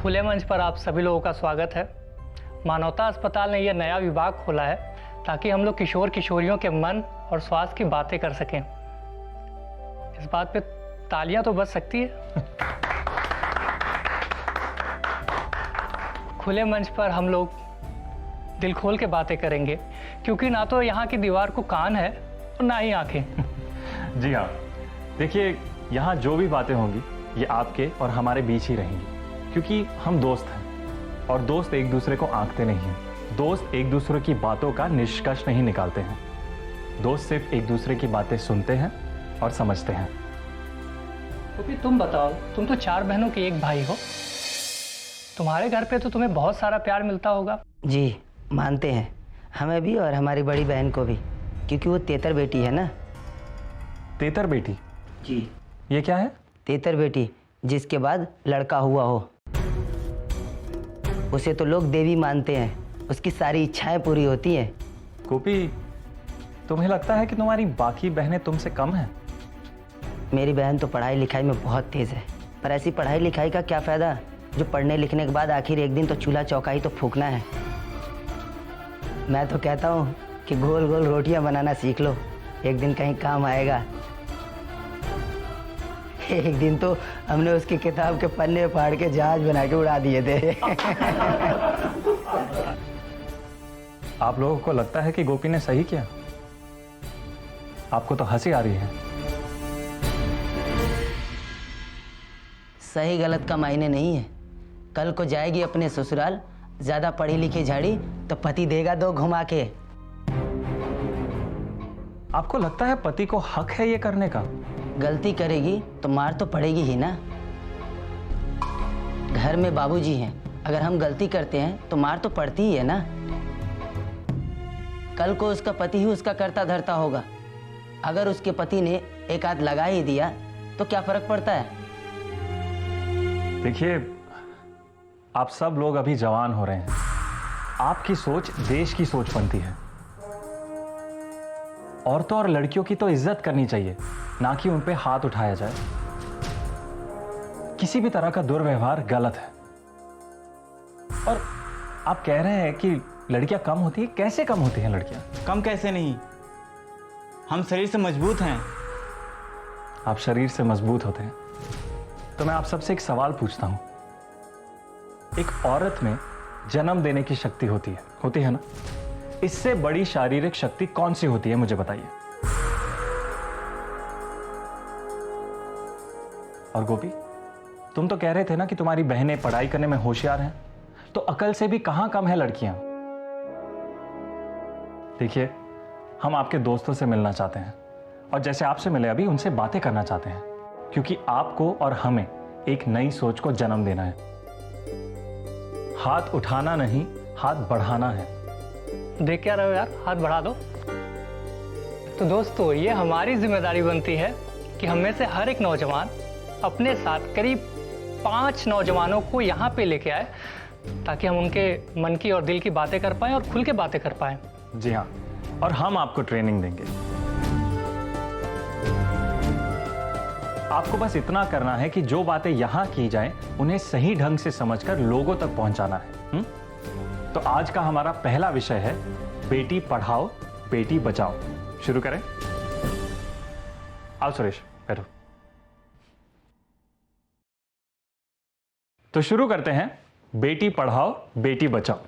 खुले मंच पर आप सभी लोगों का स्वागत है। मानवता अस्पताल ने यह नया विभाग खोला है ताकि हम लोग किशोर किशोरियों के मन और स्वास्थ्य की बातें कर सकें। इस बात पे तालियां तो बज सकती है। खुले मंच पर हम लोग दिल खोल के बातें करेंगे, क्योंकि ना तो यहाँ की दीवार को कान है और ना ही आंखें। जी हाँ, देखिए यहाँ जो भी बातें होंगी ये आपके और हमारे बीच ही रहेंगी, क्योंकि हम दोस्त हैं और दोस्त एक दूसरे को आंकते नहीं हैं। दोस्त एक दूसरे की बातों का निष्कर्ष नहीं निकालते हैं। दोस्त सिर्फ एक दूसरे की बातें सुनते हैं और समझते हैं। क्योंकि तुम बताओ, तुम तो 4 बहनों के एक भाई हो। तुम्हारे घर पे तो तुम्हें बहुत सारा प्यार मिलता होगा। जी मानते हैं, हमें भी और हमारी बड़ी बहन को भी, क्योंकि वो तेतर बेटी है ना। तेतर बेटी? जी। ये क्या है? तेतर बेटी, जिसके बाद लड़का हुआ हो उसे तो लोग देवी मानते हैं। उसकी सारी इच्छाएं पूरी होती हैं। गोपी, तुम्हें लगता है कि तुम्हारी बाकी बहनें तुमसे कम हैं? मेरी बहन तो पढ़ाई लिखाई में बहुत तेज है, पर ऐसी पढ़ाई लिखाई का क्या फायदा जो पढ़ने लिखने के बाद आखिर एक दिन तो चूल्हा चौकाई तो फूकना है। मैं तो कहता हूँ कि गोल गोल रोटियां बनाना सीख लो, एक दिन कहीं काम आएगा। एक दिन तो हमने उसकी किताब के पन्ने फाड़ के जहाज बना के उड़ा दिए थे। आप लोगों को लगता है कि गोपी ने सही किया? आपको तो हंसी आ रही है। सही गलत का मायने नहीं है। कल को जाएगी अपने ससुराल, ज्यादा पढ़ी लिखी झाड़ी तो पति देगा 2 घुमा के। आपको लगता है पति को हक है ये करने का? गलती करेगी तो मार तो पड़ेगी ही ना। घर में बाबूजी हैं, अगर हम गलती करते हैं तो मार तो पड़ती ही है ना। कल को उसका पति ही उसका करता धरता होगा। अगर उसके पति ने एक हाथ लगा ही दिया तो क्या फर्क पड़ता है? देखिए, आप सब लोग अभी जवान हो रहे हैं। आपकी सोच देश की सोच बनती है। औरतों और लड़कियों की तो इज्जत करनी चाहिए, ना कि उन पे हाथ उठाया जाए। किसी भी तरह का दुर्व्यवहार गलत है। और आप कह रहे हैं कि लड़कियां कम होती है? कैसे कम होती हैं लड़कियां? कम कैसे नहीं, हम शरीर से मजबूत हैं। आप शरीर से मजबूत होते हैं तो मैं आप सबसे एक सवाल पूछता हूं। एक औरत में जन्म देने की शक्ति होती है ना? इससे बड़ी शारीरिक शक्ति कौन सी होती है, मुझे बताइए। और गोपी, तुम तो कह रहे थे ना कि तुम्हारी बहनें पढ़ाई करने में होशियार हैं, तो अकल से भी कहां कम है लड़कियां? देखिए, हम आपके दोस्तों से मिलना चाहते हैं और जैसे आपसे मिले अभी उनसे बातें करना चाहते हैं, क्योंकि आपको और हमें एक नई सोच को जन्म देना है। हाथ उठाना नहीं, हाथ बढ़ाना है। देख क्या रहे हो यार, हाथ बढ़ा दो। तो दोस्तों, ये हमारी जिम्मेदारी बनती है कि हम में से हर एक नौजवान अपने साथ करीब 5 नौजवानों को यहाँ पे लेके आए, ताकि हम उनके मन की और दिल की बातें कर पाएं और खुल के बातें कर पाएं। जी हाँ, और हम आपको ट्रेनिंग देंगे। आपको बस इतना करना है कि जो बातें यहां की जाएं, उन्हें सही ढंग से समझकर लोगों तक पहुंचाना है। तो आज का हमारा पहला विषय है बेटी पढ़ाओ बेटी बचाओ। शुरू करें? आओ सुरेश, बैठो। तो शुरू करते हैं बेटी पढ़ाओ बेटी बचाओ।